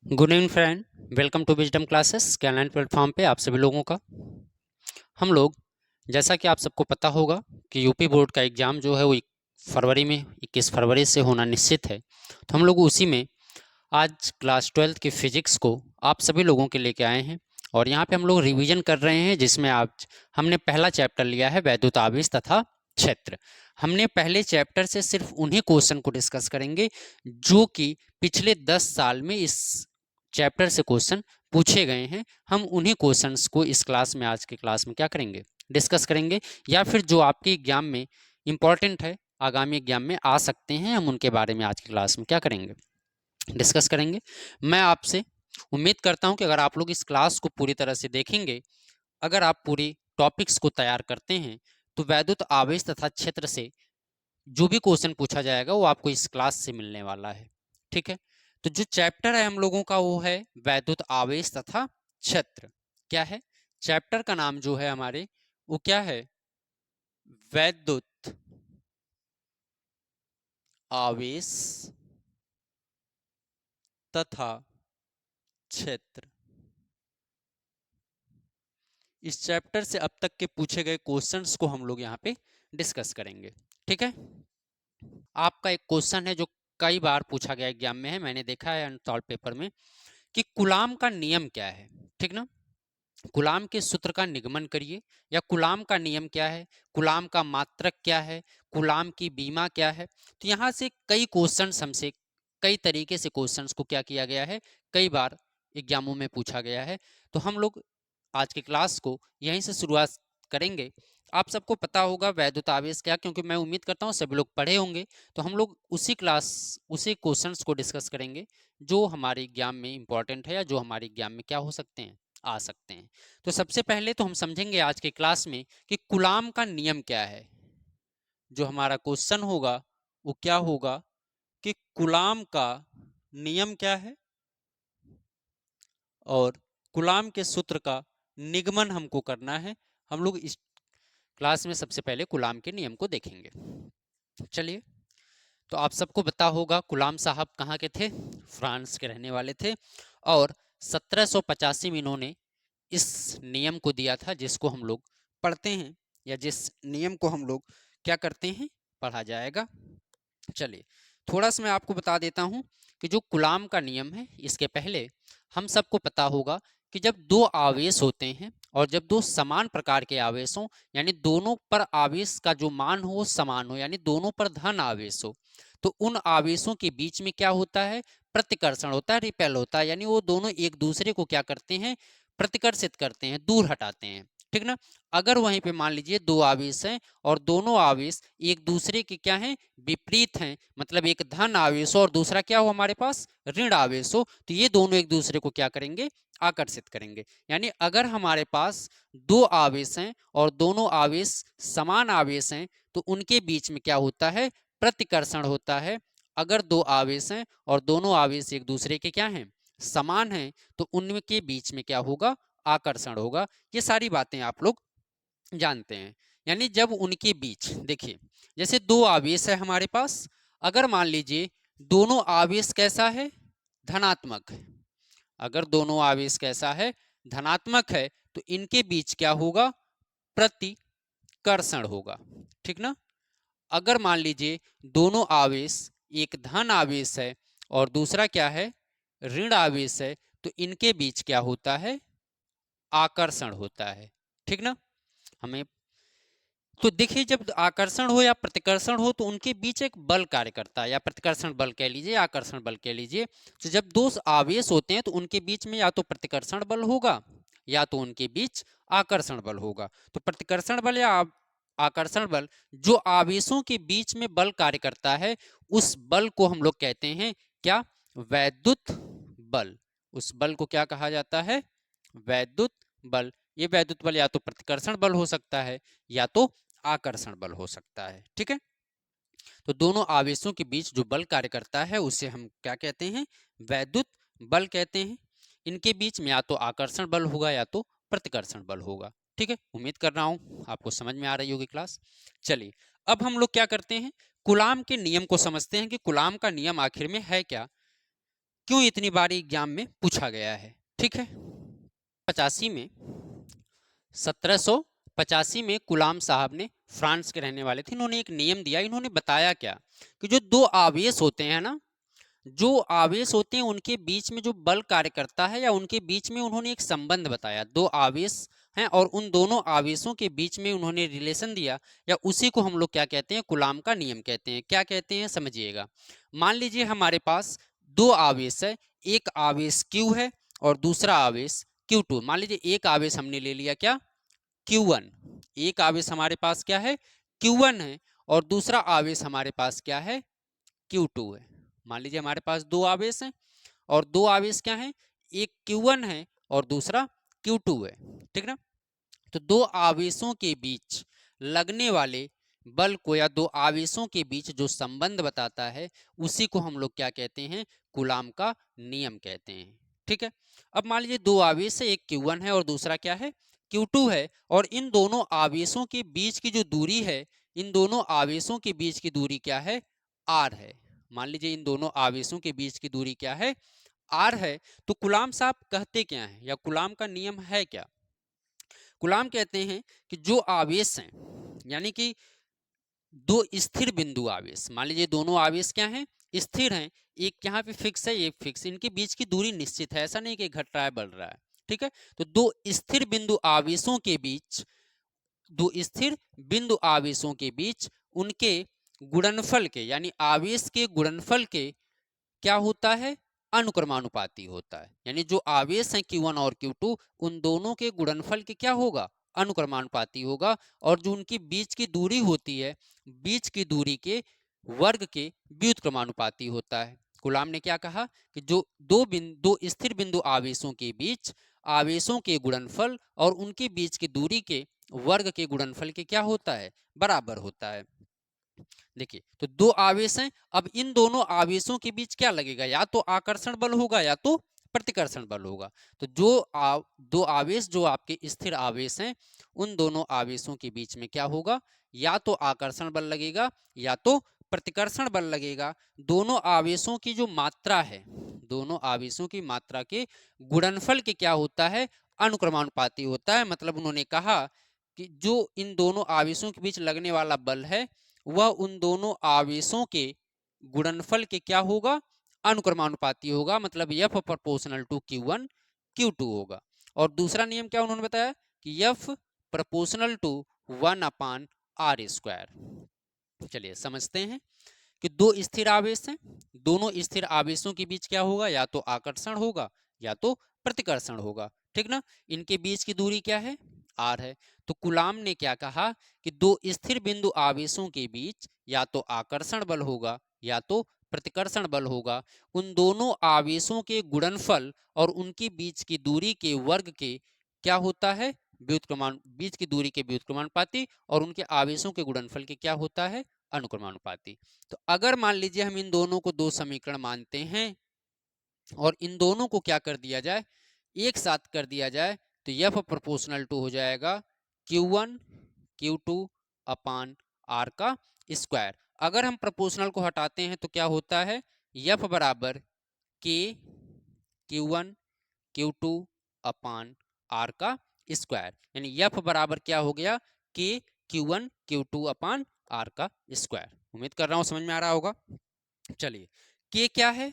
Good evening friend. Welcome to wisdom classes के online platform पे आप सभी लोगों का हम लोग, जैसा कि आप सबको पता होगा कि यूपी बोर्ड का एग्ज़ाम जो है वो फरवरी में 21 फरवरी से होना निश्चित है। तो हम लोग उसी में आज क्लास 12th की फिजिक्स को आप सभी लोगों के लेके आए हैं और यहाँ पे हम लोग रिवीजन कर रहे हैं, जिसमें आज हमने पहला चैप्टर लिया है वैद्युत आवेश तथा क्षेत्र। हमने पहले चैप्टर से सिर्फ उन्हीं क्वेश्चन को डिस्कस करेंगे जो कि पिछले 10 साल में इस चैप्टर से क्वेश्चन पूछे गए हैं। हम उन्हीं क्वेश्चंस को इस क्लास में, आज की क्लास में क्या करेंगे, डिस्कस करेंगे, या फिर जो आपके एग्जाम में इंपॉर्टेंट है, आगामी एग्जाम में आ सकते हैं, हम उनके बारे में आज की क्लास में क्या करेंगे, डिस्कस करेंगे। मैं आपसे उम्मीद करता हूं कि अगर आप लोग इस क्लास को पूरी तरह से देखेंगे, अगर आप पूरी टॉपिक्स को तैयार करते हैं, तो वैद्युत आवेश तथा क्षेत्र से जो भी क्वेश्चन पूछा जाएगा वो आपको इस क्लास से मिलने वाला है। ठीक है, तो जो चैप्टर है हम लोगों का वो है वैद्युत आवेश तथा क्षेत्र। क्या है चैप्टर का नाम जो है हमारे, वो क्या है, वैद्युत आवेश तथा क्षेत्र। इस चैप्टर से अब तक के पूछे गए क्वेश्चंस को हम लोग यहाँ पे डिस्कस करेंगे। ठीक है, आपका एक क्वेश्चन है जो कई बार पूछा गया एग्जाम में है, मैंने देखा है अनसॉल्व पेपर में, कि कूलाम का नियम क्या है। ठीक ना, कूलाम के सूत्र का निगमन करिए, या कूलाम का नियम क्या है, कूलाम का मात्रक क्या है, कूलाम की बीमा क्या है। तो यहाँ से कई क्वेश्चंस हमसे कई तरीके से क्वेश्चंस को क्या किया गया है, कई बार एग्जामों में पूछा गया है। तो हम लोग आज की क्लास को यहीं से शुरुआत करेंगे। आप सबको पता होगा वैद्युत आवेश क्या, क्योंकि मैं उम्मीद करता हूँ सभी लोग पढ़े होंगे। तो हम लोग उसी क्वेश्चंस को डिस्कस करेंगे जो हमारे एग्जाम में इंपॉर्टेंट है, या जो हमारे एग्जाम में क्या हो सकते हैं, आ सकते हैं। तो सबसे पहले तो हम समझेंगे आज के क्लास में कि कूलाम का नियम क्या है। जो हमारा क्वेश्चन होगा वो क्या होगा कि कूलाम का नियम क्या है, और कूलाम के सूत्र का निगमन हमको करना है। हम लोग इस क्लास में सबसे पहले कूलाम के नियम को देखेंगे। चलिए, तो आप सबको पता होगा कूलाम साहब कहाँ के थे, फ्रांस के रहने वाले थे, और 1785 में इन्होंने इस नियम को दिया था, जिसको हम लोग पढ़ते हैं, या जिस नियम को हम लोग क्या करते हैं, पढ़ा जाएगा। चलिए, थोड़ा सा मैं आपको बता देता हूं कि जो कूलाम का नियम है, इसके पहले हम सबको पता होगा कि जब दो आवेश होते हैं और जब दो समान प्रकार के आवेश हों, यानी दोनों पर आवेश का जो मान हो समान हो, यानी दोनों पर धन आवेश हो, तो उन आवेशों के बीच में क्या होता है, प्रतिकर्षण होता है, रिपेल होता है। यानी वो दोनों एक दूसरे को क्या करते हैं, प्रतिकर्षित करते हैं, दूर हटाते हैं। ठीक ना, अगर वहीं पे मान लीजिए दो आवेश हैं और दोनों आवेश एक दूसरे के क्या हैं, विपरीत हैं, मतलब एक धन आवेश हो और दूसरा क्या हो हमारे पास, ऋण आवेश हो, तो ये दोनों एक दूसरे को क्या करेंगे, आकर्षित करेंगे। यानी अगर हमारे पास दो आवेश हैं और दोनों आवेश समान आवेश हैं, तो उनके बीच में क्या होता है, प्रतिकर्षण होता है। अगर दो आवेश हैं और दोनों आवेश एक दूसरे के क्या हैं, समान हैं, तो उनके बीच में क्या होगा, आकर्षण होगा। ये सारी बातें आप लोग जानते हैं। यानी जब उनके बीच देखिए, जैसे दो आवेश है हमारे पास, अगर मान लीजिए दोनों आवेश कैसा है, धनात्मक है, अगर दोनों आवेश कैसा है, धनात्मक है, तो इनके बीच क्या होगा, प्रतिकर्षण होगा। ठीक ना, अगर मान लीजिए दोनों आवेश, एक धन आवेश है और दूसरा क्या है, ऋण आवेश है, तो इनके बीच क्या होता है, आकर्षण होता है। ठीक ना, हमें तो देखिए जब आकर्षण हो या प्रतिकर्षण हो, तो उनके बीच एक बल कार्य करता है, या प्रतिकर्षण बल कह लीजिए, आकर्षण बल कह लीजिए। तो जब दो आवेश होते हैं तो उनके बीच में या तो प्रतिकर्षण बल होगा, या तो उनके बीच आकर्षण बल होगा। तो प्रतिकर्षण बल या आकर्षण बल जो आवेशों के बीच में बल कार्य करता है, उस बल को हम लोग कहते हैं क्या, वैद्युत बल। उस बल को क्या कहा जाता है, वैद्युत बल। ये वैद्युत बल या तो प्रतिकर्षण बल हो सकता है, या तो आकर्षण बल हो सकता है। ठीक है, तो दोनों आवेशों के बीच जो बल कार्य करता है उसे हम क्या कहते हैं, वैद्युत बल कहते हैं। इनके बीच में या तो आकर्षण बल होगा या तो प्रतिकर्षण बल होगा। ठीक है, उम्मीद कर रहा हूं आपको समझ में आ रही होगी क्लास। चलिए, अब हम लोग क्या करते हैं, कूलाम के नियम को समझते हैं कि कूलाम का नियम आखिर में है क्या। क्यों इतनी बार एग्जाम में पूछा गया है। ठीक है, 85 में 1785 में गुलाम साहब ने, फ्रांस के रहने वाले थे, इन्होंने एक नियम दिया। इन्होंने बताया क्या कि जो दो आवेश होते हैं ना, जो आवेश होते हैं उनके बीच में जो बल कार्य करता है, या उनके बीच में उन्होंने एक संबंध बताया। दो आवेश हैं और उन दोनों आवेशों के बीच में उन्होंने रिलेशन दिया, या उसी को हम लोग क्या कहते हैं, कूलाम का नियम कहते हैं। क्या कहते हैं समझिएगा। मान लीजिए हमारे पास दो आवेश है, एक आवेश Q है और दूसरा आवेश Q2। मान लीजिए एक आवेश हमने ले लिया क्या, Q1। एक आवेश हमारे पास क्या है, Q1 है, और दूसरा आवेश हमारे पास क्या है, Q2 है। मान लीजिए हमारे पास दो आवेश हैं और दो आवेश क्या हैं, एक Q1 है और दूसरा Q2 है। ठीक ना। तो दो आवेशों के बीच लगने वाले बल को, या दो आवेशों के बीच जो संबंध बताता है, उसी को हम लोग क्या कहते हैं, कूलाम का नियम कहते हैं। ठीक है। अब मान लीजिए दो आवेश है, एक Q1 है और दूसरा क्या है, Q2 है, और इन दोनों आवेशों के बीच की जो दूरी है, इन दोनों आवेशों के बीच की दूरी क्या है, R है। मान लीजिए इन दोनों आवेशों के बीच की दूरी क्या है, R है। तो कूलाम साहब कहते क्या है, या कूलाम का नियम है क्या। कूलाम कहते हैं कि जो आवेश हैं, यानी कि दो स्थिर बिंदु आवेश, मान लीजिए दोनों आवेश क्या हैं, स्थिर हैं, एक यहाँ पे फिक्स है, एक फिक्स, इनके बीच की दूरी निश्चित है, ऐसा नहीं कि घट रहा है बढ़ रहा है। ठीक है। तो दो स्थिर बिंदु आवेशों के बीच, दो स्थिर बिंदु आवेशों के बीच उनके गुणनफल के, यानी आवेश के गुणनफल के क्या होता है, अनुक्रमानुपाती होता है। यानी जो आवेश हैं Q1 और Q2, उन दोनों के गुणनफल के क्या होगा, अनुक्रमानुपाती होगा। और जो उनकी बीच की दूरी होती है, बीच की दूरी के वर्ग के व्युत्क्रमानुपाती होता है। गुलाम ने क्या कहा कि जो दो स्थिर बिंदु आवेशों के बीच आवेशों के गुणनफल और उनके बीच की दूरी के वर्ग के गुणनफल के क्या होता है, बराबर होता है। देखिए, तो दो आवेश हैं, अब इन दोनों आवेशों के बीच क्या लगेगा, या तो आकर्षण बल होगा या तो प्रतिकर्षण बल होगा। तो दो आवेश जो आपके स्थिर आवेश हैं, उन दोनों आवेशों के बीच में क्या होगा, या तो आकर्षण बल लगेगा या तो प्रतिकर्षण बल लगेगा। दोनों आवेशों की जो मात्रा है, दोनों आवेशों की मात्रा के गुणनफल के क्या होता है, अनुक्रमानुपाती होता है। मतलब उन्होंने कहा कि जो इन दोनों आवेशों के बीच लगने वाला बल है, वह उन दोनों आवेशों के गुणनफल के क्या होगा, अनुक्रमानुपाती होगा। मतलब F proportional to Q1 Q2 होगा। और दूसरा नियम क्या उन्होंने बताया कि F प्रोपोर्शनल टू 1/r²। चलिए समझते हैं कि दो स्थिर आवेश हैं, दोनों स्थिर आवेशों के बीच क्या होगा, या तो आकर्षण होगा या तो प्रतिकर्षण होगा। ठीक ना। इनके बीच की दूरी क्या है, R है। तो कूलाम ने क्या कहा कि दो स्थिर बिंदु आवेशों के बीच या तो आकर्षण बल होगा या तो प्रतिकर्षण बल होगा। उन दोनों आवेशों के गुणनफल और उनके बीच की दूरी के वर्ग के क्या होता है, व्युत्क्रमान, बीच की दूरी के व्युत्क्रमानुपाती, और उनके आवेशों के गुणनफल के क्या होता है, अनुक्रमानुपाती। तो अगर मान लीजिए हम इन दोनों को दो समीकरण मानते हैं और इन दोनों को क्या कर दिया जाए, एक साथ कर दिया जाए, तो F प्रोपोर्शनल टू हो जाएगा Q1 Q2 अपान R का स्क्वायर। अगर हम प्रोपोर्शनल को हटाते हैं तो क्या होता है, F बराबर K Q1 Q2 अपान R का स्क्वायर। यानी F बराबर क्या हो गया, K Q1 Q2 अपान R का स्क्वायर। उम्मीद कर रहा हूं समझ में आ रहा होगा। चलिए, K क्या है,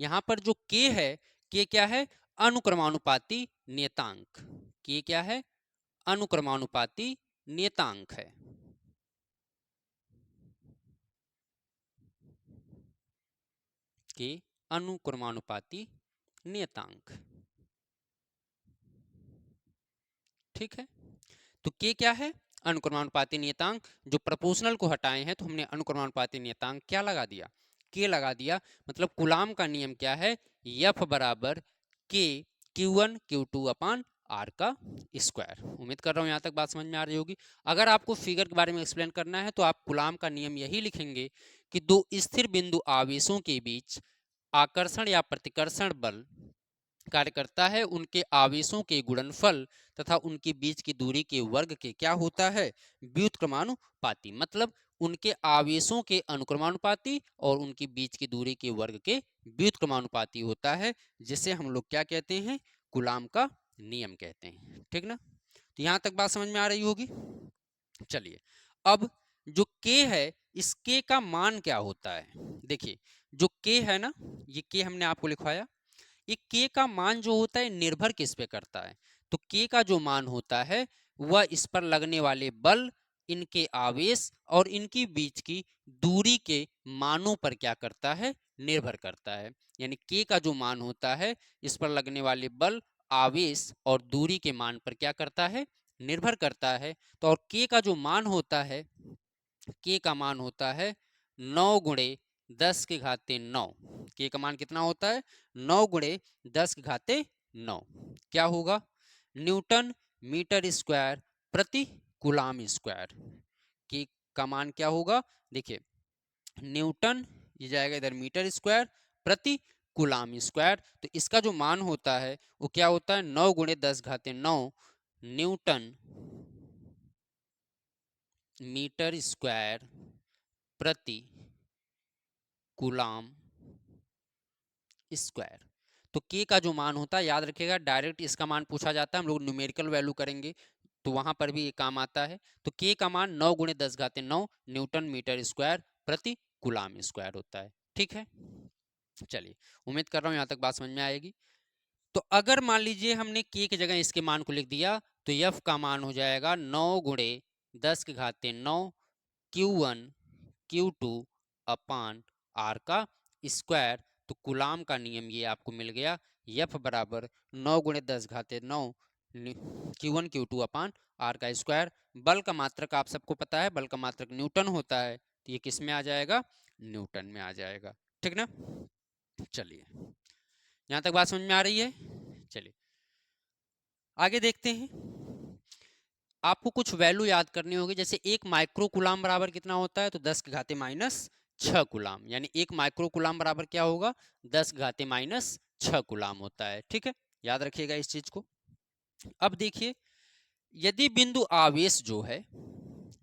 यहां पर जो K है, K क्या है, अनुक्रमानुपाती नियतांक। K क्या है, अनुक्रमानुपाती नियतांक है। K अनुक्रमानुपाती नियतांक। ठीक है। तो K क्या है, अनुक्रमानुपाती नियतांक। जो प्रोपोर्शनल को हटाए हैं तो हमने अनुक्रमानुपाती नियतांक क्या लगा दिया, K लगा दिया। मतलब कूलाम का नियम क्या है, F बराबर K Q1 Q2 अपान R का स्क्वायर। उम्मीद कर रहा हूं यहां तक बात समझ में आ रही होगी। अगर आपको फिगर के बारे में एक्सप्लेन करना है तो आप कूलाम का नियम यही लिखेंगे कि दो स्थिर बिंदु आवेशों के बीच आकर्षण या प्रतिकर्षण बल कार्य करता है, उनके आवेशों के गुणनफल तथा उनके बीच की दूरी के वर्ग के क्या होता है, व्युत्क्रमानुपाती। मतलब उनके आवेशों के अनुक्रमानुपाती और उनके बीच की दूरी के वर्ग के व्युत्क्रमानुपाती होता है, जिसे हम लोग क्या कहते हैं, कूलाम का नियम कहते हैं। ठीक ना, तो यहां तक बात समझ में आ रही होगी। चलिए, अब जो k है, इस k का मान क्या होता है। देखिए, जो k है ना, ये k हमने आपको लिखवाया, ये k का मान जो होता है निर्भर किस पे करता है। तो k का जो मान होता है वह इस पर लगने वाले बल, इनके आवेश और इनकी बीच की दूरी के मानों पर क्या करता है, निर्भर करता है। यानी k का जो मान होता है इस पर लगने वाले बल, आवेश और दूरी के मान पर क्या करता है, निर्भर करता है। तो और k का जो मान होता है, k का मान होता है 9 गुणे 10 के घाते 9। k का मान कितना होता है, 9 गुणे 10 के घाते 9। क्या होगा, न्यूटन मीटर स्क्वायर प्रति कूलाम स्क्वायर। k का मान क्या होगा, देखिए न्यूटन, ये जाएगा इधर मीटर स्क्वायर प्रति कूलाम स्क्वायर। तो इसका जो मान होता है वो क्या होता है, 9 गुणे 10 घाते 9 न्यूटन मीटर स्क्वायर प्रति कूलाम स्क्वायर। तो k का जो मान होता है, याद रखिएगा, डायरेक्ट इसका मान पूछा जाता है, हम लोग न्यूमेरिकल वैल्यू करेंगे तो वहां पर भी ये काम आता है। तो k का मान 9 गुणे 10 घाते 9 न्यूटन मीटर स्क्वायर प्रति कूलाम स्क्वायर होता है। ठीक है, चलिए, उम्मीद कर रहा हूं यहां तक बात समझ में आएगी। तो अगर मान लीजिए हमने k की जगह इसके मान को लिख दिया, तो f का मान हो जाएगा 9 गुणे 10 के घाते 9 Q1 Q2 अपान R का स्क्वायर। तो कूलाम का नियम ये आपको मिल गया, F बराबर 9 गुणे 10 घाते 9 Q1 Q2 अपान R का स्क्वायर। बल का मात्रक आप सबको पता है, बल का मात्रक न्यूटन होता है, तो ये किस में आ जाएगा, न्यूटन में आ जाएगा। ठीक ना, चलिए, यहां तक बात समझ में आ रही है। चलिए आगे देखते हैं। आपको कुछ वैल्यू याद करनी होगी, जैसे एक माइक्रो कूलाम बराबर कितना होता है, तो 10 के घाते माइनस 6 कूलाम। यानी एक माइक्रो कूलाम बराबर क्या होगा, 10 के घाते माइनस 6 कूलाम होता है। ठीक है, याद रखिएगा इस चीज को। अब देखिए, यदि बिंदु आवेश जो है,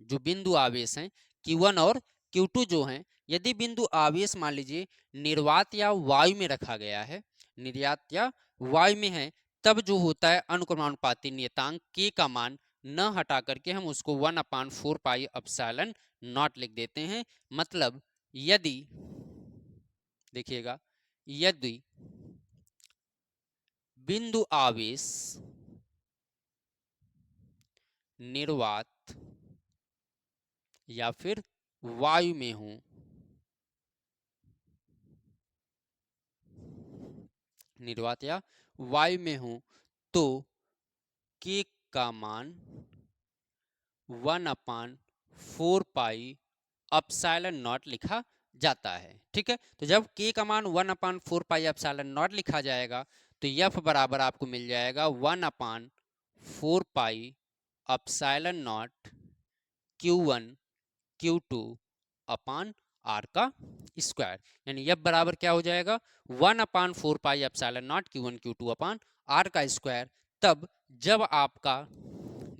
जो बिंदु आवेश हैं Q1 और Q2 जो हैं, यदि बिंदु आवेश मान लीजिए निर्वात या वायु में रखा गया है, निर्यात या वायु में है, तब जो होता है अनुक्रमानुपाती नियतांक k का मान न हटा करके हम उसको 1/4 पाई एप्सिलॉन नॉट लिख देते हैं। मतलब यदि, देखिएगा, यदि बिंदु आवेश निर्वात या फिर वायु में हूं, निर्वात या वायु में हूं, तो k का मान 1/4 पाई एप्सिलॉन नॉट लिखा जाता है। ठीक है, तो जब k का मान 1/4 पाई एप्सिलॉन नॉट लिखा जाएगा, तो f बराबर आपको मिल जाएगा 1/4 pi epsilon not Q1 Q2 upon R का स्क्वायर। यानी f बराबर क्या हो जाएगा, 1/4 pi epsilon not Q1 Q2 upon R का स्क्वायर। तब जब आपका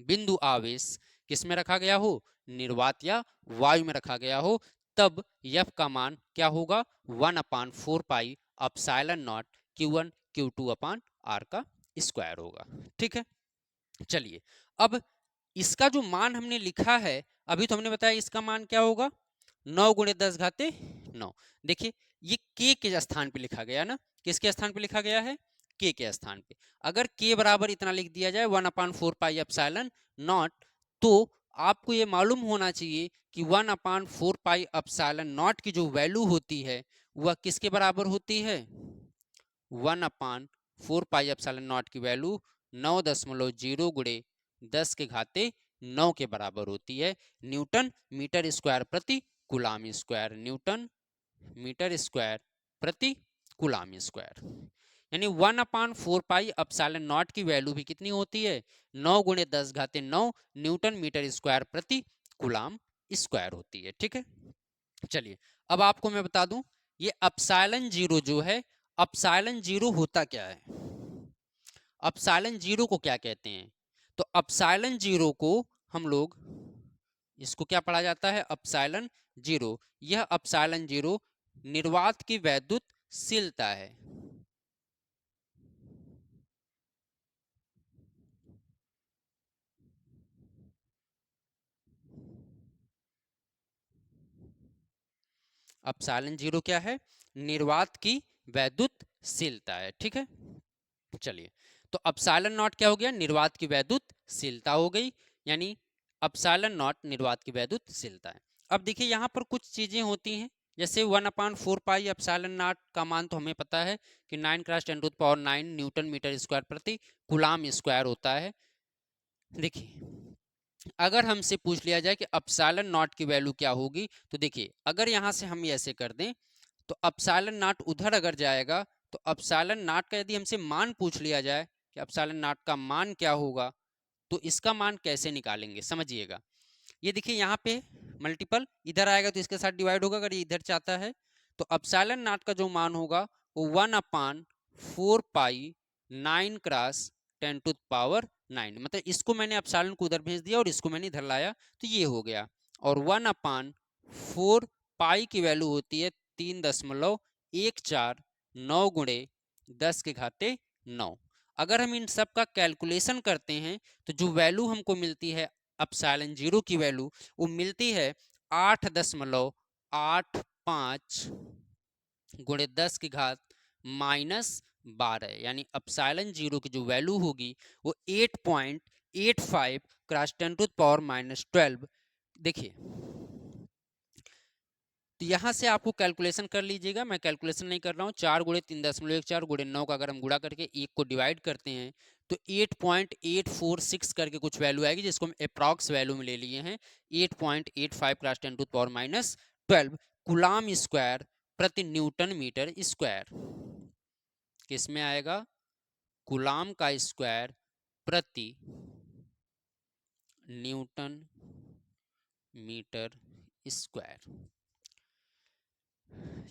बिंदु आवेश किस में रखा गया हो, निर्वात या वायु में रखा गया हो, तब f का मान क्या होगा, 1/4 pi epsilon not Q1 Q2 upon R का स्क्वायर होगा। ठीक है, चलिए, अब इसका जो मान हमने लिखा है, अभी तो हमने बताया इसका मान क्या होगा, 9 गुणे 10 घाते 9। देखिए, ये k के स्थान पे लिखा गया ना, किसके स्थान पे लिखा गया है, k के स्थान पे। अगर k बराबर इतना लिख दिया जाए 1/4 पाई एप्सिलॉन नॉट, तो आपको ये मालूम होना चाहिए कि 1/4 पाई एप्सिलॉन नॉट की जो वैल्यू होती है वह किसके बराबर होती है, 1/4 पाई एप्सिलॉन नॉट की वैल्यू 9.0 गुणे 10 के घाते 9 के बराबर होती है न्यूटन मीटर स्क्वायर प्रति coulomb square. Newton metre square प्रति कूलाम स्क्वायर। यानी 1/4 पाई एप्सिलॉन नॉट की वैल्यू भी कितनी होती है, 9 गुणे 10 घाते 9 न्यूटन मीटर स्क्वायर प्रति कूलाम स्क्वायर होती है। ठीक है, चलिए, अब आपको मैं बता दूं, ये एप्सिलॉन जीरो जो है, एप्सिलॉन जीरो होता क्या है, एप्सिलॉन जीरो को क्या कहते हैं। तो अपसाइलन जीरो को हम लोग, इसको क्या पढ़ा जाता है, अपसाइलन जीरो। यह अपसाइलन जीरो निर्वात की वैद्युतशीलता है। अपसाइलन जीरो क्या है, निर्वात की वैद्युतशीलता है। ठीक है, चलिए, तो अपसाइलन नॉट क्या हो गया, निर्वात की वैद्युतशीलता हो गई, यानी अपसाइलन नॉट निर्वात की वैद्युतशीलता है। अब देखिए यहाँ पर कुछ चीजें होती हैं, जैसे 1/4 पाई अपसाइलन नॉट का मान तो हमें पता है कि 9 × 10⁹ न्यूटन मीटर स्क्वायर प्रति कूलाम स्क्वायर होता है। देखिए, अगर हमसे पूछ लिया जाए कि अपसाइलन नॉट की वैल्यू क्या होगी, तो देखिए अगर यहाँ से हम ऐसे कर दें तो अपसाइलन नॉट उधर अगर जाएगा, तो अपसाइलन नॉट का यदि हमसे मान पूछ लिया जाए कि अपसाइलन नॉट का मान क्या होगा, तो इसका मान कैसे निकालेंगे, समझिएगा। ये देखिए यहाँ पे मल्टीपल इधर आएगा तो इसके साथ डिवाइड होगा, अगर ये इधर चाहता है तो अपसाइलन नॉट का जो मान होगा वो 1/4 पाई 9 × 10⁹, मतलब इसको मैंने अपसाइलन को उधर भेज दिया और इसको मैंने इधर लाया, तो ये हो गया। और 1/4 पाई की वैल्यू होती है 3.149 × 10⁻⁹। अगर हम इन सब का कैलकुलेशन करते हैं तो जो वैल्यू हमको मिलती है अपसाइलन जीरो की वैल्यू, वो मिलती है 8.85 × 10⁻⁻12, यानी अपसाइलन जीरो की जो वैल्यू होगी वो 8.85 × 10⁻⁻12। देखिए, तो यहाँ से आपको कैलकुलेशन कर लीजिएगा, मैं कैलकुलेशन नहीं कर रहा हूँ। 4 × 3.14 × 9 का अगर हम गुणा करके एक को डिवाइड करते हैं तो 8.846 करके कुछ वैल्यू आएगी, जिसको हम अप्रॉक्स वैल्यू में ले लिए हैं 8.85 × 10⁻⁻12 कूलाम स्क्वायर प्रति न्यूटन मीटर स्क्वायर। किस में आएगा, कूलाम का स्क्वायर प्रति न्यूटन मीटर स्क्वायर।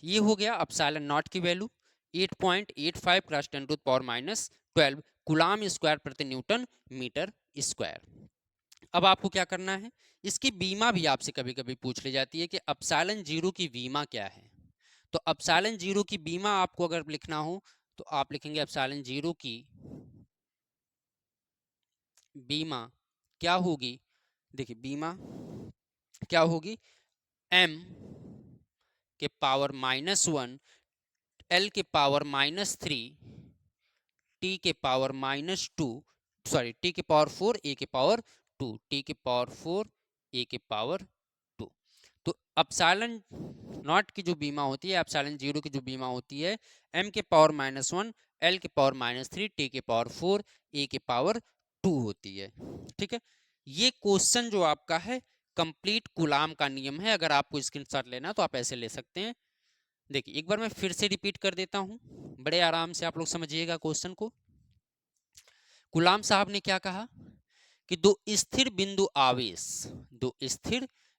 ये हो गया अपसाइलन नॉट की वैल्यू 8.85 × 10⁻⁻12 कूलाम स्क्वायर प्रति न्यूटन मीटर स्क्वायर। अब आपको क्या करना है, इसकी बीमा भी आपसे कभी कभी पूछ ली जाती है कि अपसाइलन जीरो की बीमा क्या है। तो अपसाइलन जीरो की बीमा आपको अगर लिखना हो तो आप लिखेंगे अपसाइलन जीरो की बीमा क्या होगी। देखिए बीमा क्या होगी, m के पावर -1 L के पावर -3 T के पावर -2 सॉरी T के पावर 4 A के पावर 2 T के पावर 4 A के पावर 2। तो अपसाइलन नॉट की जो बीमा होती है, अपसाइलन जीरो की जो बीमा होती है, m के पावर -1 L के पावर -3 T के पावर 4 A के पावर 2 होती है। ठीक है, ये क्वेश्चन जो आपका है कंप्लीट कूलाम का नियम है। अगर आपको स्क्रीनशॉट लेना तो आप ऐसे ले सकते हैं। देखिए एक बार मैं फिर से रिपीट कर देता हूं, बड़े आराम से आप लोग समझिएगा क्वेश्चन को। कूलाम साहब ने क्या कहा कि दो स्थिर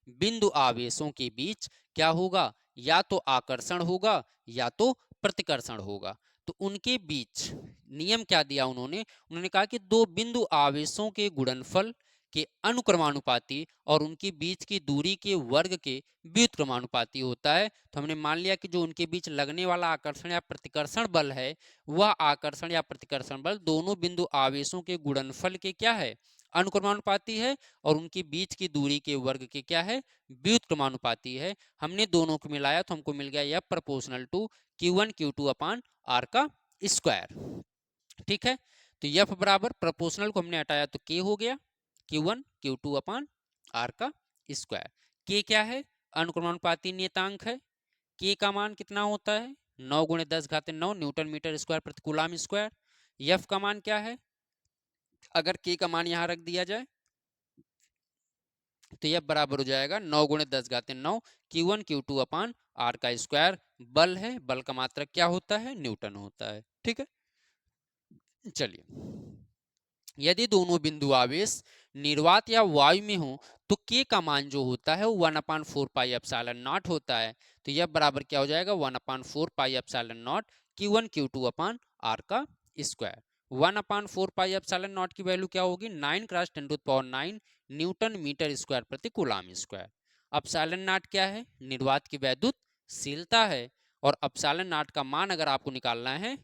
बिंदु आवेशों के बीच क्या होगा, या तो आकर्षण होगा या तो प्रतिकर्षण होगा। तो उनके बीच नियम क्या दिया उन्होंने कहा कि दो बिंदु आवेशों के गुणनफल के अनुक्रमानुपाती और उनके बीच की दूरी के वर्ग के व्युत्क्रमानुपाती होता है। तो हमने मान लिया कि जो उनके बीच लगने वाला आकर्षण या प्रतिकर्षण बल है, वह आकर्षण या प्रतिकर्षण बल दोनों बिंदु आवेशों के गुणनफल के क्या है, अनुक्रमानुपाती है, और उनके बीच की दूरी के वर्ग के क्या है, व्युत्क्रमानुपाती है। हमने दोनों को मिलाया तो हमको मिल गया यह proportional to Q1 Q2 upon R का स्क्वायर। ठीक है, तो F बराबर प्रोपोर्शनल को हमने हटाया तो K हो गया Q1 Q2 अपॉन R का स्क्वायर। K क्या है, अनुक्रमानुपाती नियतांक है। K का मान कितना होता है, 9 × 10⁻9 न्यूटन मीटर स्क्वायर प्रति कूलाम स्क्वायर। F का मान क्या है, अगर K का मान यहां रख दिया जाए तो यह बराबर हो जाएगा 9 × 10⁻9 Q1 Q2 अपॉन R का स्क्वायर। बल है, बल का मात्रक क्या होता है, न्यूटन होता है। ठीक है, चलिए, यदि दोनों बिंदु आवेश निर्वात या वायु में हो तो K का मान जो होता है वो 1/4 पाई एप्सिलॉन नॉट होता है। तो यह बराबर क्या हो जाएगा, 1/4 pi epsilon not Q1 Q2 upon R का स्क्वायर। 1/4 पाई एप्सिलॉन नॉट की वैल्यू क्या होगी, 9 क्रॉस 10⁹ न्यूटन मीटर स्क्वायर प्रति कूलाम स्क्वायर। एप्सिलॉन नॉट क्या है, निर्वात की वैद्युतशीलता है, और एप्सिलॉन नॉट का मान अगर आपको निकालना है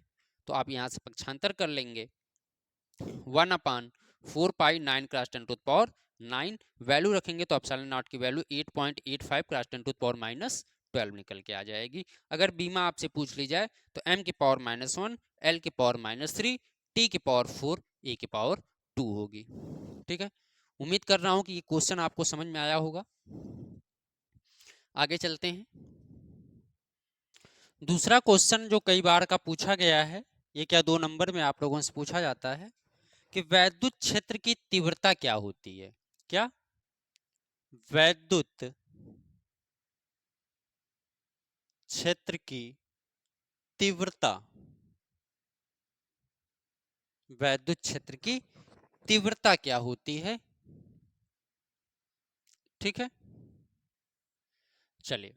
तो आप यहाँ से पक्षांतर कर लेंगे, 1/4 पाई 9 क्रॉस 10⁹9 वैल्यू रखेंगे तो एप्सिलॉन नॉट की वैल्यू 8.85 क्रॉस 10⁻12 निकल के आ जाएगी। अगर बीमा आपसे पूछ ली जाए तो m की पावर -1, l की पावर -3, t की पावर 4, a की पावर 2 होगी। ठीक है, उम्मीद कर रहा हूं कि ये क्वेश्चन आपको समझ में आया होगा। आगे चलते हैं। दूसरा क्वेश्चन जो कई बार का पूछा गया है, ये क्या 2 नंबर में आप लोगों से पूछा जाता है कि वैद्युत क्षेत्र की तीव्रता क्या होती है। क्या, वैद्युत क्षेत्र की तीव्रता, वैद्युत क्षेत्र की तीव्रता क्या होती है। ठीक है, चलिए,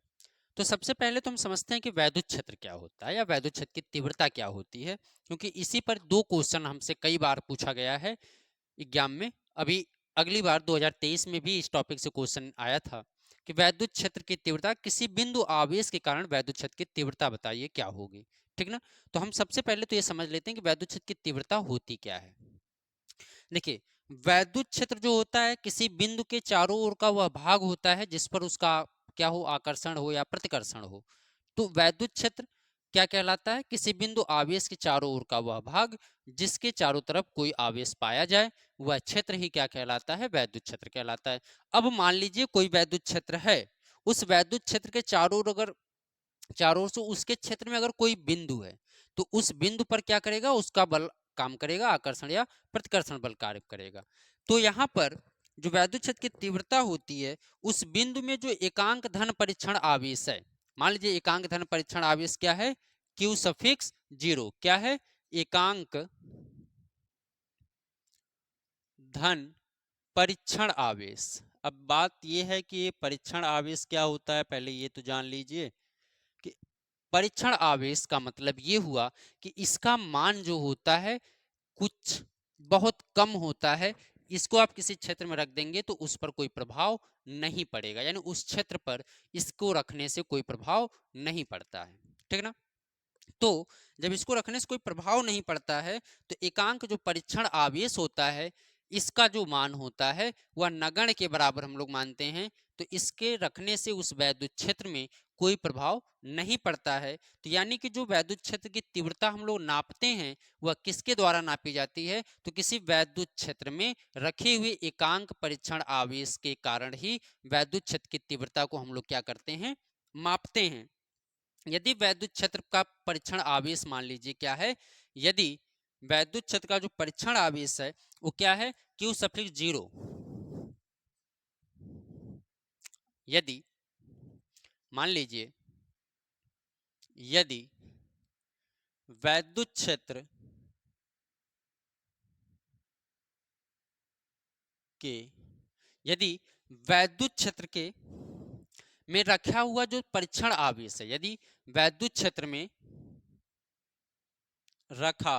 तो सबसे पहले तो हम समझते हैं कि वैद्युत क्षेत्र क्या होता है या वैद्युत क्षेत्र की तीव्रता क्या होती है, क्योंकि इसी पर 2 क्वेश्चन हमसे कई बार पूछा गया है एग्जाम में। अभी अगली बार 2023 में भी इस टॉपिक से क्वेश्चन आया था कि वैद्युत क्षेत्र की तीव्रता, किसी बिंदु आवेश के कारण वैद्युत क्षेत्र की तीव्रता बताइए क्या होगी। ठीक ना, तो हम सबसे पहले तो ये समझ लेते हैं कि वैद्युत क्षेत्र की तीव्रता होती क्या है। देखिए, वैद्युत क्षेत्र जो होता है किसी बिंदु के चारों ओर का वह भाग होता है जिस पर उसका क्या हो, आकर्षण हो या प्रतिकर्षण हो। तो वैद्युत क्षेत्र क्या कहलाता है, किसी बिंदु आवेश के चारों ओर का वह भाग जिसके चारों तरफ कोई आवेश पाया जाए, वह क्षेत्र ही क्या कहलाता है, वैद्युत क्षेत्र कहलाता है। अब मान लीजिए कोई वैद्युत क्षेत्र है, उस वैद्युत क्षेत्र के चारों ओर अगर, चारों ओर से उसके क्षेत्र में अगर कोई बिंदु है तो उस बिंदु पर क्या करेगा, उसका बल काम करेगा, आकर्षण या प्रतिकर्षण बल कार्य करेगा। तो यहाँ पर जो वैद्युत क्षेत्र की तीव्रता होती है, उस बिंदु में जो एकांक धन परीक्षण आवेश है, मान लीजिए एकांक धन परीक्षण आवेश क्या है, Q सफिक्स 0, क्या है, एकांक धन परीक्षण आवेश। अब बात यह है कि ये परीक्षण आवेश क्या होता है, पहले ये तो जान लीजिए कि परीक्षण आवेश का मतलब ये हुआ कि इसका मान जो होता है कुछ बहुत कम होता है। इसको आप किसी क्षेत्र में रख देंगे तो उस पर कोई प्रभाव नहीं पड़ेगा, यानी उस क्षेत्र पर इसको रखने से कोई प्रभाव नहीं पड़ता है। ठीक ना, तो जब इसको रखने से कोई प्रभाव नहीं पड़ता है तो एकांक जो परीक्षण आवेश होता है, इसका जो मान होता है वह नगण्य के बराबर हम लोग मानते हैं। तो इसके रखने से उस वैद्युत क्षेत्र में कोई प्रभाव नहीं पड़ता है। तो यानी कि जो वैद्युत क्षेत्र की तीव्रता हम लोग नापते हैं वह किसके द्वारा नापी जाती है, तो किसी वैद्युत क्षेत्र में रखे हुए एकांक परीक्षण आवेश के कारण ही वैद्युत क्षेत्र की तीव्रता को हम लोग क्या करते हैं, मापते हैं। यदि वैद्युत क्षेत्र का परीक्षण आवेश मान लीजिए क्या है, यदि वैद्युत क्षेत्र का जो परीक्षण आवेश है वो क्या है, Q सफिक्स 0, यदि मान लीजिए यदि वैद्युत क्षेत्र के, यदि वैद्युत क्षेत्र के में रखा हुआ जो परीक्षण आवेश है, यदि वैद्युत क्षेत्र में रखा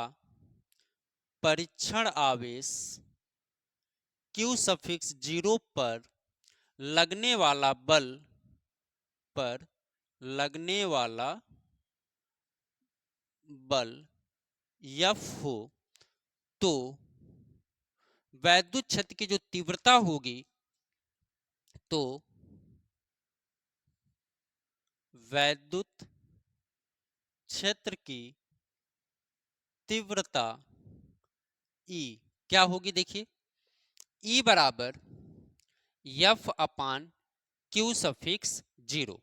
परीक्षण आवेश Q सफिक्स 0 पर लगने वाला बल, पर लगने वाला बल F हो, तो वैद्युत क्षेत्र की जो तीव्रता होगी, तो वैद्युत क्षेत्र की तीव्रता E क्या होगी, देखिए E बराबर F/Q सफिक्स 0।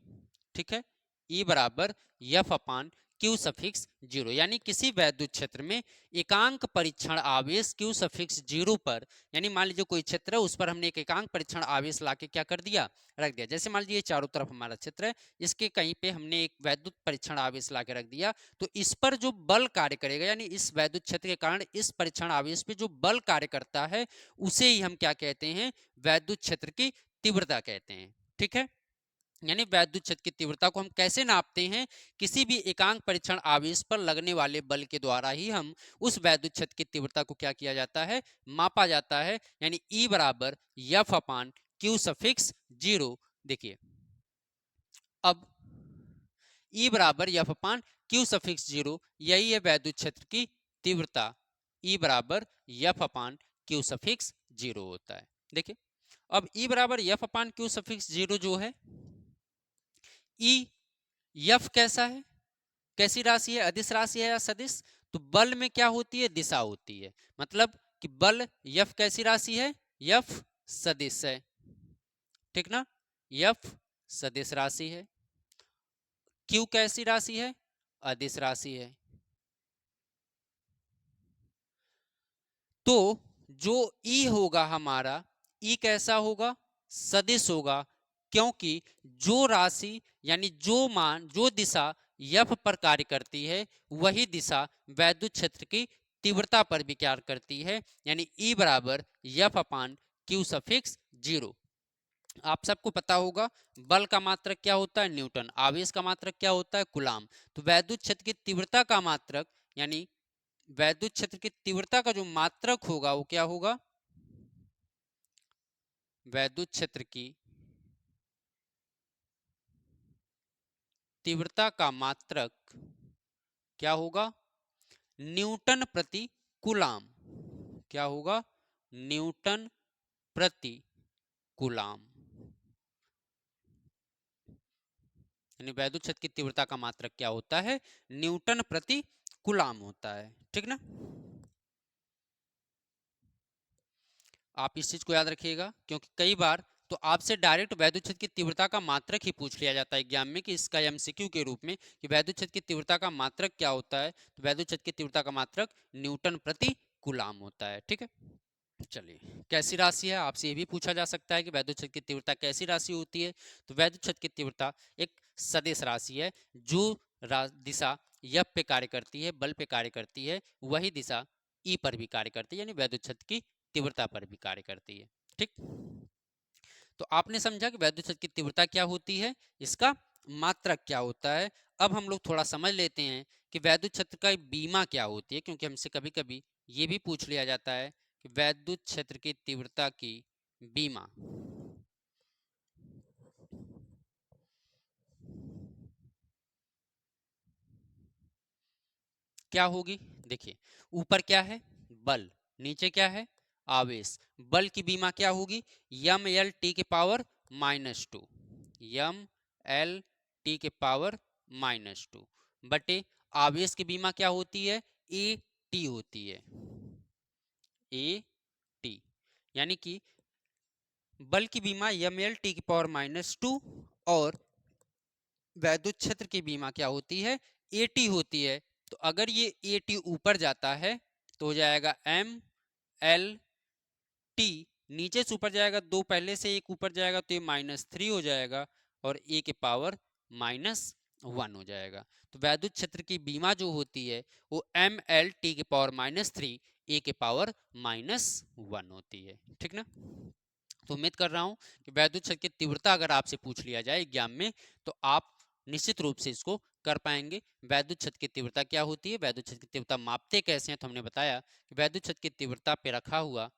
ठीक है, E बराबर F/Q सफिक्स 0, यानी किसी वैद्युत क्षेत्र में एकांक परीक्षण आवेश Q सफिक्स 0 पर, यानी मान लीजिए कोई क्षेत्र है उस पर हमने एक एकांक परीक्षण आवेश लाके क्या कर दिया, रख दिया। जैसे मान लीजिए चारों तरफ हमारा क्षेत्र है, इसके कहीं पे हमने एक वैद्युत परीक्षण आवेश लाके रख दिया, तो इस पर जो बल कार्य करेगा, यानी इस वैद्युत क्षेत्र के कारण इस परीक्षण आवेश पे जो बल कार्य करता है उसे ही हम क्या कहते हैं, वैद्युत क्षेत्र की तीव्रता कहते हैं। ठीक है, यानी वैद्युत क्षेत्र की तीव्रता को हम कैसे नापते हैं? किसी भी एकांक परीक्षण आवेश पर लगने वाले बल के द्वारा ही हम उस वैद्युत क्षेत्र की तीव्रता को क्या किया जाता है? मापा जाता है। यानी E बराबर एफ अपान क्यू सफिक्स जीरो। देखिए अब E बराबर एफ अपान क्यू सफिक्स जीरो, यही है वैद्युत क्षेत्र की तीव्रता। E बराबर एफ अपान क्यू सफिक्स जीरो होता है। देखिए अब E बराबर एफ अपान क्यू सफिक्स जीरो जो है, E एफ कैसा है, कैसी राशि है? अदिश राशि है या सदिश? तो बल में क्या होती है? दिशा होती है। मतलब कि बल एफ कैसी राशि है? एफ सदिश है, ठीक ना? एफ सदिश राशि है। क्यू कैसी राशि है? अदिश राशि है। तो जो ई होगा हमारा, ई कैसा होगा? सदिश होगा। क्योंकि जो राशि यानी जो मान, जो दिशा एफ पर कार्य करती है, वही दिशा वैद्युत क्षेत्र की तीव्रता पर भी कार्य करती है। यानी ई बराबर एफ अपान क्यू सफिक्स जीरो। आप सबको पता होगा बल का मात्रक क्या होता है? न्यूटन। आवेश का मात्रक क्या होता है? कूलाम। तो वैद्युत क्षेत्र की तीव्रता का मात्रक, यानी वैद्युत क्षेत्र की तीव्रता का जो मात्रक होगा वो क्या होगा? वैद्युत क्षेत्र की तीव्रता का मात्रक क्या होगा? न्यूटन प्रति कूलाम। क्या होगा? न्यूटन प्रति कूलाम। यानी वैद्युत क्षेत्र की तीव्रता का मात्रक क्या होता है? न्यूटन प्रति कूलाम होता है, ठीक ना? आप इस चीज को याद रखिएगा, क्योंकि कई बार तो आपसे डायरेक्ट वैद्युत क्षेत्र की तीव्रता का मात्रक ही पूछ लिया जाता है एग्जाम में, कि इसका एमसीक्यू के रूप में कि वैद्युत क्षेत्र की तीव्रता का मात्रक क्या होता है? तो वैद्युत क्षेत्र की तीव्रता का मात्रक न्यूटन प्रति कूलाम होता है, ठीक है? चलिए, कैसी राशि है? आपसे ये भी पूछा जा सकता है कि वैद्युत क्षेत्र की तीव्रता कैसी राशि होती है? तो वैद्युत क्षेत्र की तीव्रता एक सदिश राशि है। जो दिशा एफ पे कार्य करती है, बल पे कार्य करती है, वही दिशा ई पर भी कार्य करती है, यानी वैद्युत क्षेत्र की तीव्रता पर भी कार्य करती है, ठीक? तो आपने समझा कि वैद्युत क्षेत्र की तीव्रता क्या होती है, इसका मात्रक क्या होता है। अब हम लोग थोड़ा समझ लेते हैं कि वैद्युत क्षेत्र का बीमा क्या होती है, क्योंकि हमसे कभी कभी ये भी पूछ लिया जाता है कि वैद्युत क्षेत्र की तीव्रता की बीमा क्या होगी। देखिए ऊपर क्या है? बल। नीचे क्या है? आवेश। बल की बीमा क्या होगी? यम एल टी के पावर -2, यम एल टी के पावर -2 बटे आवेश की बीमा क्या होती है? ए टी होती है, ए टी। यानी कि बल की बीमा यम एल टी की पावर -2 और वैद्युत क्षेत्र की बीमा क्या होती है? ए टी होती है। तो अगर ये ए टी ऊपर जाता है तो हो जाएगा एम एल टी, नीचे से ऊपर जाएगा, दो पहले से एक ऊपर जाएगा तो ये -3 हो जाएगा और ए के पावर -1 हो जाएगा। तो वैद्युत क्षेत्र की बीमा जो होती है वो एम एल टी के पावर -3 ए के पावर -1 होती है, ठीक ना? तो उम्मीद कर रहा हूं कि वैद्युत क्षेत्र की तीव्रता अगर आपसे पूछ लिया जाए एग्जाम में तो आप निश्चित रूप से इसको कर पाएंगे। वैद्युत क्षेत्र की तीव्रता क्या होती है, वैद्युत क्षेत्र की तीव्रता मापते कैसे हैं, तो हमने बताया कि वैद्युत क्षेत्र की तीव्रता पे रखा हुआ,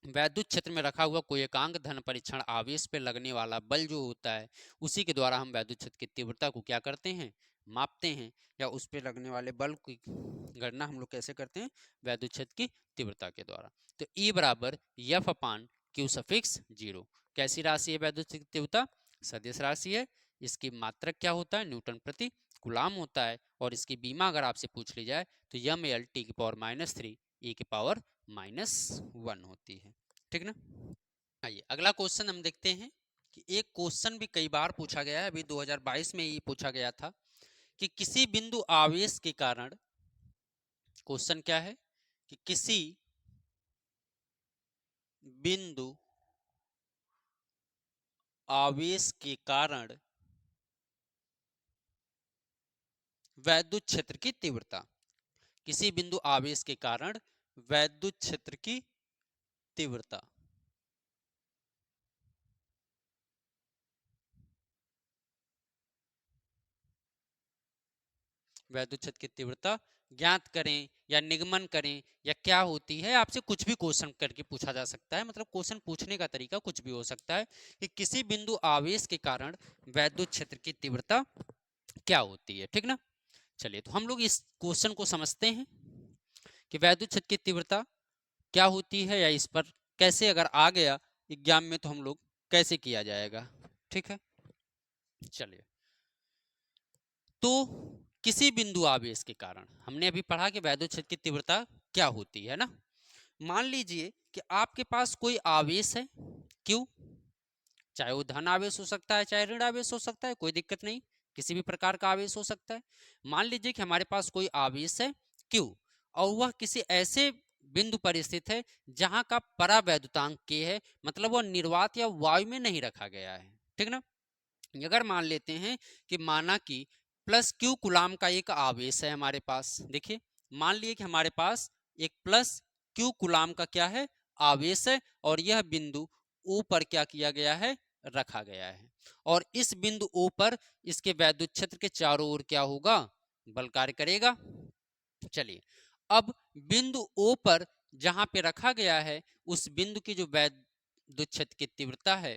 वैद्युत क्षेत्र में रखा हुआ कोई एकांक धन परीक्षण आवेश पे लगने वाला बल जो होता है, उसी के द्वारा हम वैद्युत क्षेत्र की तीव्रता को क्या करते हैं? मापते हैं। या उस पे लगने वाले बल की गणना हम लोग कैसे करते हैं? वैद्युत क्षेत्र की तीव्रता के द्वारा। तो E बराबर एफ अपान क्यू सफिक्स जीरो। कैसी राशि है वैद्युत क्षेत्र की तीव्रता? सदिश राशि है। इसकी मात्रक क्या होता है? न्यूटन प्रति कूलाम होता है। और इसकी बीमा अगर आपसे पूछ ली जाए तो यम एल टी की पावर -3 ए की पावर -1 होती है, ठीक ना? आइए अगला क्वेश्चन हम देखते हैं कि एक क्वेश्चन भी कई बार पूछा गया है, अभी 2022 में ये पूछा गया था कि किसी बिंदु आवेश के कारण, क्वेश्चन क्या है कि किसी बिंदु आवेश के कारण वैद्युत क्षेत्र की तीव्रता, किसी बिंदु आवेश के कारण वैद्युत क्षेत्र की तीव्रता वैद्युत क्षेत्र की तीव्रता ज्ञात करें या निगमन करें या क्या होती है, आपसे कुछ भी क्वेश्चन करके पूछा जा सकता है। मतलब क्वेश्चन पूछने का तरीका कुछ भी हो सकता है कि किसी बिंदु आवेश के कारण वैद्युत क्षेत्र की तीव्रता क्या होती है, ठीक ना। चलिए तो हम लोग इस क्वेश्चन को समझते हैं कि वैद्युत क्षेत्र की तीव्रता क्या होती है, या इस पर कैसे अगर आ गया एग्जाम में तो हम लोग कैसे किया जाएगा, ठीक है। चलिए तो किसी बिंदु आवेश के कारण हमने अभी पढ़ा कि वैद्युत क्षेत्र की तीव्रता क्या होती है ना। मान लीजिए कि आपके पास कोई आवेश है, क्यों, चाहे वो धन आवेश हो सकता है चाहे ऋण आवेश हो सकता है, कोई दिक्कत नहीं, किसी भी प्रकार का आवेश हो सकता है। मान लीजिए कि हमारे पास कोई आवेश है क्यू, और वह किसी ऐसे बिंदु पर स्थित है जहां का परावैद्युतांक के है, मतलब वह निर्वात या वायु में नहीं रखा गया है, ठीक ना। अगर मान लेते हैं कि माना कि प्लस क्यू कुलाम का एक आवेश है हमारे पास, देखिए मान लिए कि हमारे पास एक प्लस क्यू कुलाम का क्या है, आवेश है, और यह बिंदु ओ पर क्या किया गया है, रखा गया है, और इस बिंदु ओ पर इसके वैद्युत क्षेत्र के चारों ओर क्या होगा, बल कार्य करेगा। चलिए अब बिंदु ओ पर जहां पे रखा गया है उस बिंदु की जो वैद्युत क्षेत्र की तीव्रता है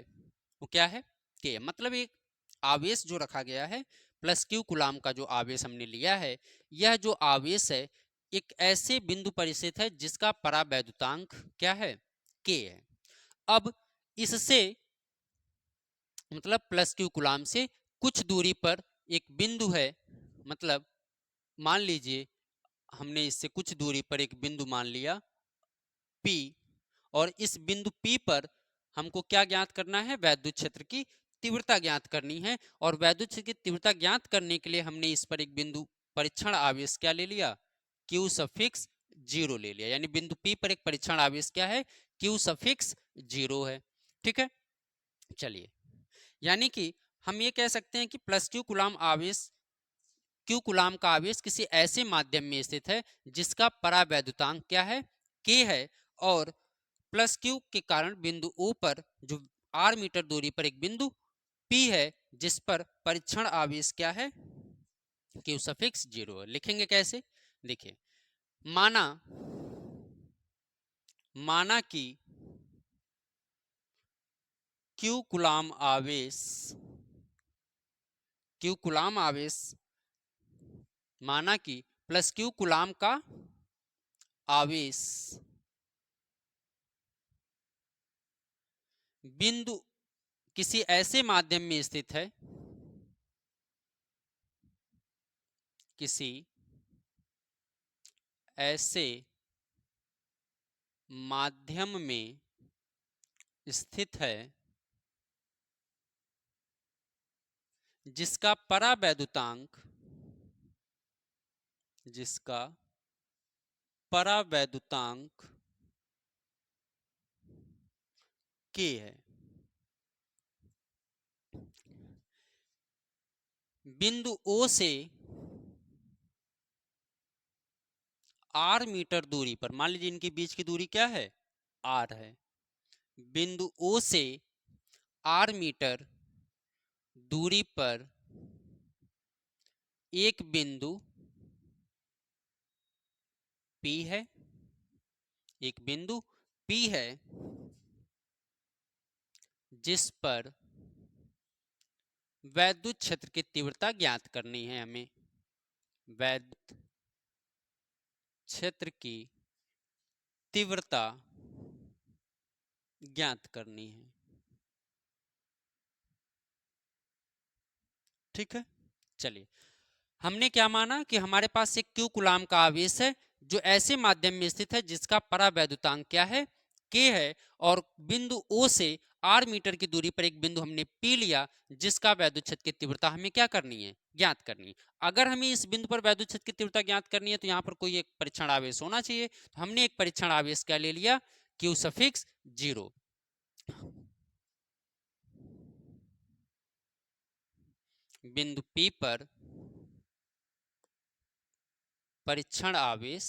वो क्या है, के, मतलब एक आवेश जो रखा गया है प्लस क्यू कुलाम का जो आवेश हमने लिया है, यह जो आवेश है एक ऐसे बिंदु पर स्थित है जिसका परावैद्युतांक क्या है, के है। अब इससे मतलब प्लस क्यू कुलाम से कुछ दूरी पर एक बिंदु है, मतलब मान लीजिए हमने इससे कुछ दूरी पर एक बिंदु मान लिया P, और इस बिंदु P पर हमको क्या ज्ञात करना है, वैद्युत क्षेत्र की तीव्रता ज्ञात करनी है। और वैद्युत क्षेत्र की तीव्रता ज्ञात करने के लिए हमने इस पर एक बिंदु परीक्षण आवेश क्या ले लिया, Q सफिक्स 0 ले लिया, यानी बिंदु P पर एक परीक्षण आवेश क्या है, Q सफिक्स 0 है, ठीक है। चलिए यानी कि हम ये कह सकते हैं कि प्लस क्यू कुलाम आवेश, क्यू कुलाम का आवेश किसी ऐसे माध्यम में स्थित है जिसका परावैद्युतांक क्या है, के है, और प्लस क्यू के कारण बिंदु ओ पर जो आर मीटर दूरी पर एक बिंदु पी है जिस पर परीक्षण आवेश क्या है, क्यू सफिक्स 0 है। लिखेंगे कैसे, देखिए माना माना कि क्यू कुलाम आवेश, क्यू कुलाम आवेश, माना कि प्लस क्यू कुलाम का आवेश बिंदु किसी ऐसे माध्यम में स्थित है, किसी ऐसे माध्यम में स्थित है जिसका परावैद्युतांक, जिसका परावैद्युतांक के है। बिंदु ओ से आर मीटर दूरी पर, मान लीजिए इनके बीच की दूरी क्या है, आर है, बिंदु ओ से आर मीटर दूरी पर एक बिंदु पी है, एक बिंदु पी है जिस पर वैद्युत क्षेत्र की तीव्रता ज्ञात करनी है हमें, वैद्युत क्षेत्र की तीव्रता ज्ञात करनी है, ठीक है। चलिए हमने क्या माना कि हमारे पास एक क्यू कुलाम का आवेश है जो ऐसे माध्यम में स्थित है जिसका परावैद्युतांक क्या है, के है, और बिंदु ओ से आर मीटर की दूरी पर एक बिंदु हमने पी लिया जिसका वैद्युत क्षेत्र की तीव्रता हमें क्या करनी है, ज्ञात करनी है। अगर हमें इस बिंदु पर वैद्युत क्षेत्र की तीव्रता ज्ञात करनी है तो यहाँ पर कोई एक परीक्षण आवेश होना चाहिए, तो हमने एक परीक्षण आवेश क्या ले लिया, क्यू सफिक्स 0। बिंदु पी पर परीक्षण आवेश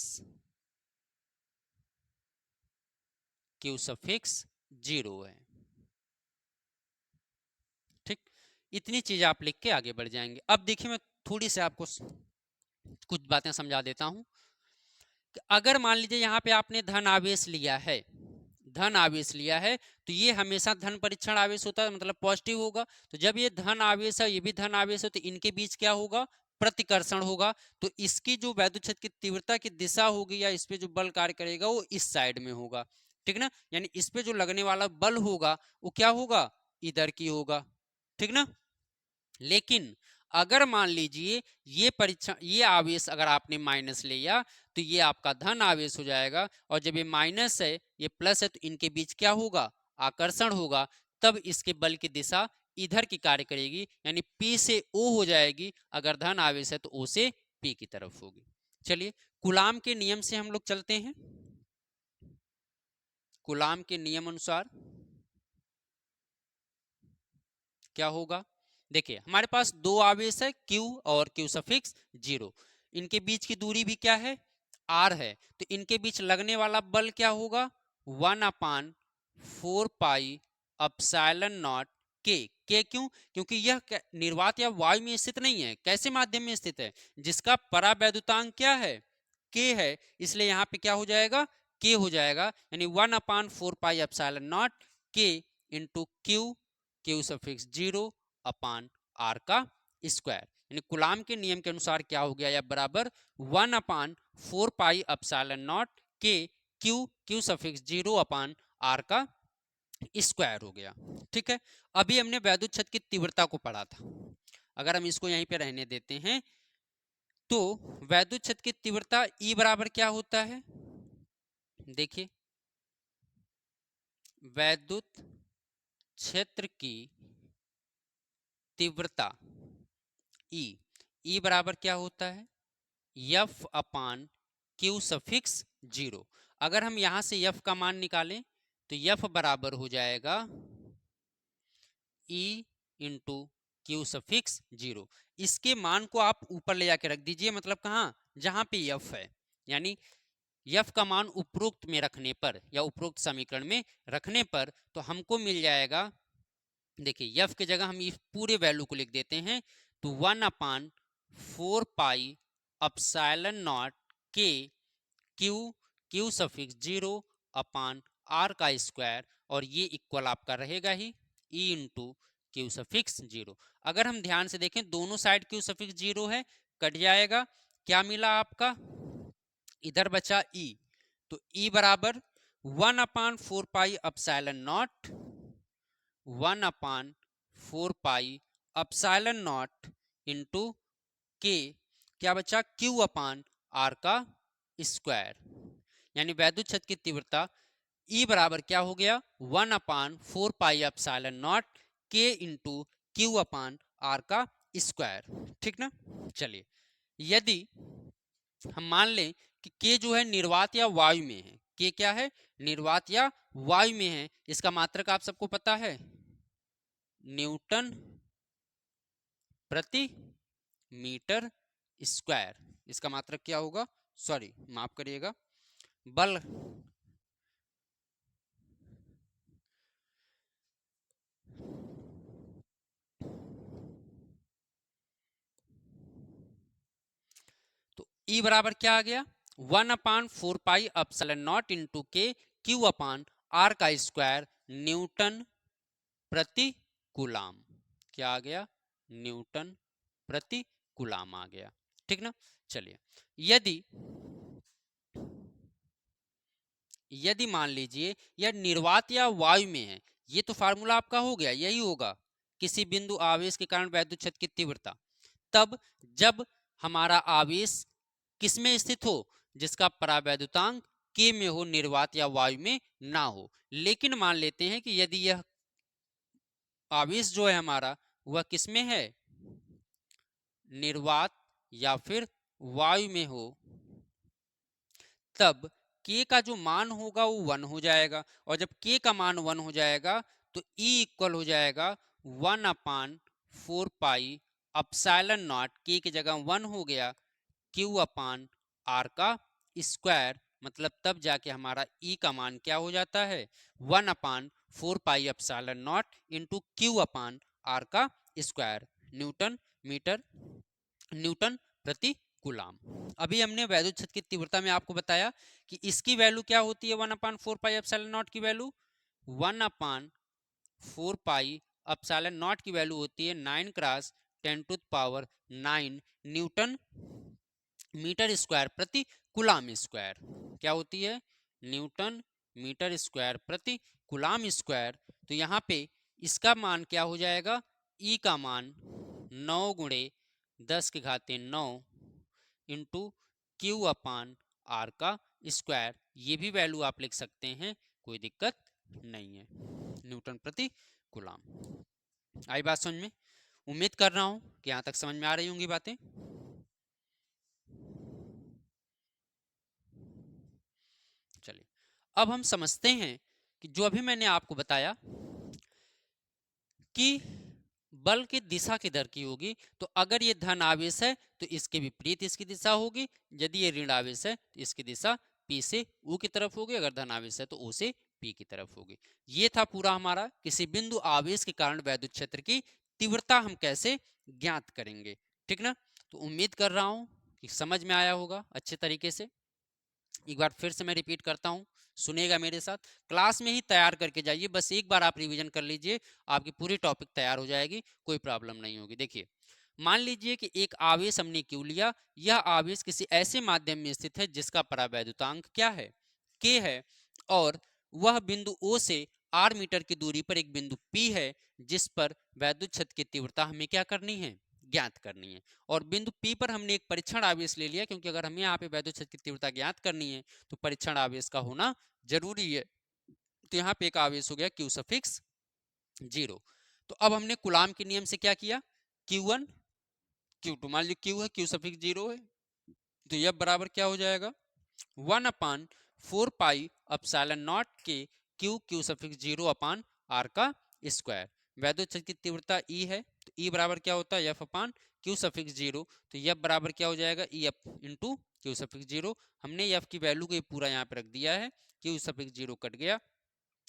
क्यू सफिक्स 0 है, ठीक। इतनी चीज आप लिख के आगे बढ़ जाएंगे। अब देखिए मैं थोड़ी सी आपको कुछ बातें समझा देता हूं। अगर मान लीजिए यहाँ पे आपने धन आवेश लिया है, धन आवेश लिया है, तो ये हमेशा धन परीक्षण आवेश होता है, मतलब पॉजिटिव होगा। तो जब ये धन आवेश है, ये भी धन आवेश है, तो इनके बीच क्या होगा, प्रतिकर्षण होगा। तो इसकी जो वैद्युत क्षेत्र की तीव्रता की दिशा होगी या इस पे जो बल कार्य करेगा वो इस साइड में होगा, ठीक ना। यानी इस पे जो लगने वाला बल होगा वो क्या होगा, इधर की होगा, ठीक ना। लेकिन अगर मान लीजिए ये परीक्षण, ये आवेश अगर आपने माइनस लिया तो ये आपका धन आवेश हो जाएगा, और जब ये माइनस है ये प्लस है तो इनके बीच क्या होगा, आकर्षण होगा। तब इसके बल की दिशा इधर की कार्य करेगी, यानी P से O हो जाएगी। अगर धन आवेश है तो O से P की तरफ होगी। चलिए कूलाम के नियम से हम लोग चलते हैं। कूलाम के नियम अनुसार क्या होगा, देखिए हमारे पास दो आवेश है Q और Q सफिक्स 0। इनके बीच की दूरी भी क्या है, R है। तो इनके बीच लगने वाला बल क्या होगा, 1/4 पाई अपसाइलन नॉट K। K क्यों, क्योंकि यह निर्वात या वायु में स्थित नहीं है, कैसे माध्यम में स्थित है, जिसका परावैद्युतांक क्या है, K है। इसलिए यहाँ पे क्या हो जाएगा, K हो जाएगा, यानी 1/4 पाई epsilon not K into Q suffix 0 upon R का स्क्वायर। यानी कूलाम के नियम के अनुसार क्या हो गया, या बराबर 1/4 पाई अपसाइलन नॉट के Q सफिक्स 0 अपान R का स्क्वायर हो गया, ठीक है। अभी हमने वैद्युत क्षेत्र की तीव्रता को पढ़ा था, अगर हम इसको यहीं पे रहने देते हैं तो वैद्युत क्षेत्र की तीव्रता E बराबर क्या होता है, देखिए वैद्युत क्षेत्र की तीव्रता E बराबर क्या होता है, F अपान Q सफिक्स 0। अगर हम यहां से F का मान निकालें तो F बराबर हो जाएगा E इंटू Q सफिक्स 0। इसके मान को आप ऊपर ले जाके रख दीजिए, मतलब कहाँ, जहां पे F है। यानी F का मान उपरोक्त में रखने पर या उपरोक्त समीकरण में रखने पर तो हमको मिल जाएगा, देखिए F की जगह हम इस पूरे वैल्यू को लिख देते हैं, तो 1/4 पाई अपसाइलन नॉट के क्यू सफिक्स 0 अपान R का स्क्वायर, और ये इक्वल आपका रहेगा ही E इंटू क्यू सफिक्स 0। अगर हम ध्यान से देखें दोनों साइड क्यू सफिक्स 0 है, कट जाएगा, क्या मिला आपका, इधर बचा E। तो E बराबर 1/4 पाई epsilon not 1/4 pi epsilon not into के, क्या बचा, Q अपान R का स्क्वायर। यानी वैद्युत क्षेत्र की तीव्रता E बराबर क्या हो गया, 1/4 पाई epsilon not K into Q upon R का स्क्वायर, ठीक ना। चलिए यदि हम मान लें कि K जो है निर्वात या वायु में है, K क्या है, निर्वात या वायु में है, इसका मात्रक आप सबको पता है, न्यूटन प्रति मीटर स्क्वायर। इसका मात्रक क्या होगा, सॉरी माफ करिएगा, बल तो E बराबर क्या आ गया, 1/4 पाई अपसाइलन नॉट इंटू के Q अपान R का स्क्वायर न्यूटन प्रति कूलाम। क्या आ गया, न्यूटन प्रति कूलाम आ गया, ठीक ना। चलिए यदि यदि मान लीजिए यह निर्वात या वायु में है, ये तो फार्मूला आपका हो गया, यही होगा किसी बिंदु आवेश के कारण वैद्युत क्षेत्र की तीव्रता, तब जब हमारा आवेश किसमें स्थित हो, जिसका परावैद्युतांक K में हो, निर्वात या वायु में ना हो। लेकिन मान लेते हैं कि यदि यह आवेश जो है हमारा वह किसमें है, निर्वात या फिर वायु में हो, तब K का जो मान होगा वो 1 हो जाएगा, और जब K का मान 1 हो जाएगा तो E इक्वल हो जाएगा 1/4 पाई अपसाइलन नॉट, K की जगह 1 हो गया, Q अपान R का स्क्वायर। मतलब तब जाके हमारा E का मान क्या हो जाता है, 1/4 पाई epsilon not into Q upon R का स्क्वायर, न्यूटन मीटर, न्यूटन प्रति कूलाम। अभी हमने वैद्युत क्षेत्र की तीव्रता में आपको बताया कि इसकी वैल्यू क्या होती है, 1/4 पाई एप्सिलॉन नॉट की वैल्यू 1/4 पाई एप्सिलॉन नॉट की वैल्यू होती है 9 × 10⁻⁹ न्यूटन मीटर स्क्वायर प्रति कूलाम स्क्वायर। क्या होती है, न्यूटन मीटर स्क्वायर प्रति कूलाम स्क्वायर। तो यहाँ पे इसका मान क्या हो जाएगा, ई का मान 9 × 10⁻⁹ इंटू Q/R का स्क्वायर। ये भी वैल्यू आप लिख सकते हैं, कोई दिक्कत नहीं है, न्यूटन प्रति कूलाम। आई बात समझ में? उम्मीद कर रहा हूं कि यहां तक समझ में आ रही होंगी बातें। चलिए अब हम समझते हैं कि जो अभी मैंने आपको बताया कि बल की दिशा किधर की होगी, तो अगर ये धन आवेश है तो इसके विपरीत इसकी दिशा होगी, यदि ये ऋण आवेश है तो इसकी दिशा P से U की तरफ होगी, अगर धन आवेश है तो O से P की तरफ होगी। ये था पूरा हमारा किसी बिंदु आवेश के कारण वैद्युत क्षेत्र की तीव्रता हम कैसे ज्ञात करेंगे, ठीक ना। तो उम्मीद कर रहा हूं कि समझ में आया होगा अच्छे तरीके से। एक बार फिर से मैं रिपीट करता हूं, सुनेगा मेरे साथ, क्लास में ही तैयार करके जाइए, बस एक बार आप रिवीजन कर लीजिए, आपकी पूरी टॉपिक तैयार हो जाएगी, कोई प्रॉब्लम नहीं होगी। देखिए मान लीजिए कि एक आवेश हमने क्यू लिया, यह आवेश किसी ऐसे माध्यम में स्थित है जिसका परावैद्युतांक क्या है, के है, और वह बिंदु ओ से आर मीटर की दूरी पर एक बिंदु पी है जिस पर वैद्युत क्षेत्र की तीव्रता हमें क्या करनी है, ज्ञात करनी है। और बिंदु P पर हमने एक परीक्षण आवेश ले लिया, क्योंकि अगर हमें यहाँ पे वैद्युत क्षेत्र की तीव्रता ज्ञात करनी है तो परीक्षण आवेश का होना जरूरी है। तो यहाँ पे एक आवेश हो गया Q∗0। तो अब हमने कूलाम के नियम से क्या किया, Q1 Q2, मान लीजिए Q है, Q∗0 है, तो यह बराबर क्या हो जाएगा, 1/4 पाई एप्सिलॉन नॉट के Q∗0/R का स्क्वायर। वैद्युत क्षेत्र की तीव्रता E है, तो E बराबर क्या होता है, F/Q∗0। तो F बराबर क्या हो जाएगा, EF इंटू Q∗0। हमने F की वैल्यू को पूरा यहाँ पे रख दिया है, Q∗0 कट गया,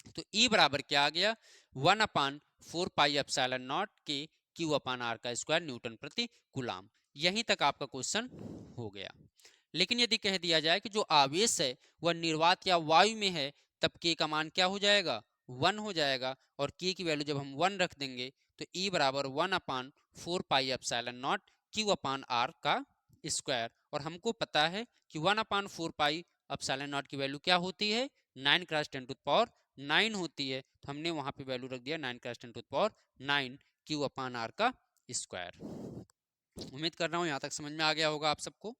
तो E बराबर क्या आ गया, 1/4 पाई एप्सिलॉन नॉट के Q/R का स्क्वायर न्यूटन प्रति कूलाम। यहीं तक आपका क्वेश्चन हो गया। लेकिन यदि कह दिया जाए कि जो आवेश है वह निर्वात या वायु में है, तब के का मान क्या हो जाएगा, 1 हो जाएगा, और के की वैल्यू जब हम 1 रख देंगे तो E बराबर 1/4 पाई एप्सिलॉन नॉट Q/R का स्क्वायर। और हमको पता है कि 1/4 पाई एप्सिलॉन नॉट की वैल्यू क्या होती है, 9 × 10⁻⁹ होती है, तो हमने वहां पे वैल्यू रख दिया 9 × 10⁻⁹ Q/R का स्क्वायर। उम्मीद कर रहा हूं यहां तक समझ में आ गया होगा आप सबको।